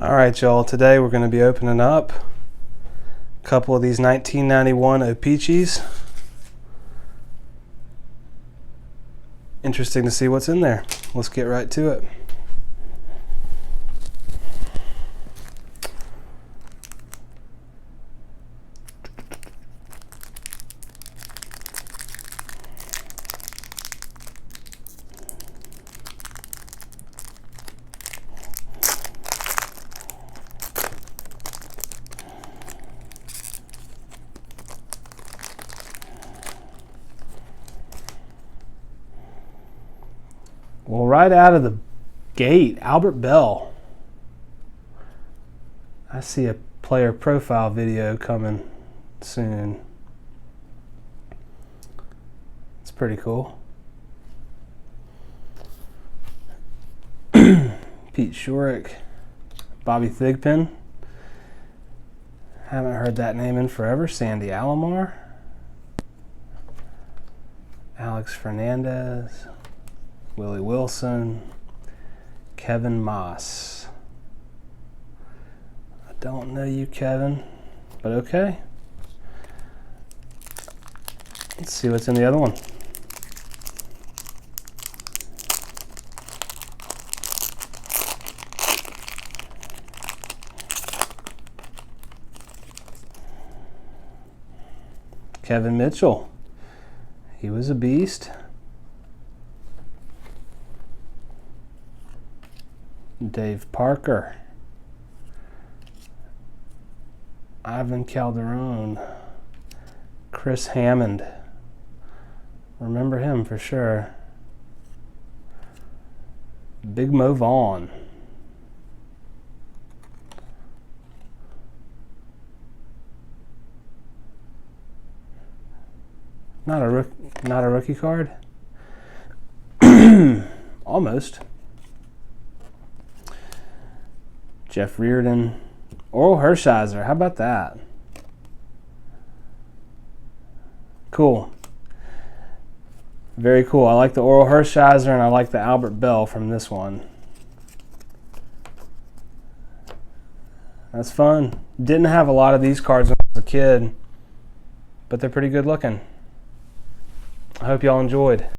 Alright y'all, today we're going to be opening up a couple of these 1991 O-Pee-Chees. Interesting to see what's in there. Let's get right to it. Well, right out of the gate, Albert Bell. I see a player profile video coming soon. It's pretty cool. Pete Shorrock, Bobby Thigpen. Haven't heard that name in forever. Sandy Alomar, Alex Fernandez, Willie Wilson, Kevin Moss. I don't know you, Kevin, but okay. Let's see what's in the other one. Kevin Mitchell. He was a beast. Dave Parker, Ivan Calderon, Chris Hammond, remember him for sure, Big Mo Vaughn, not a rookie card, almost. Jeff Reardon, Oral Hershiser, how about that? Cool. Very cool. I like the Oral Hershiser and I like the Albert Bell from this one. That's fun. Didn't have a lot of these cards when I was a kid, but they're pretty good looking. I hope y'all enjoyed.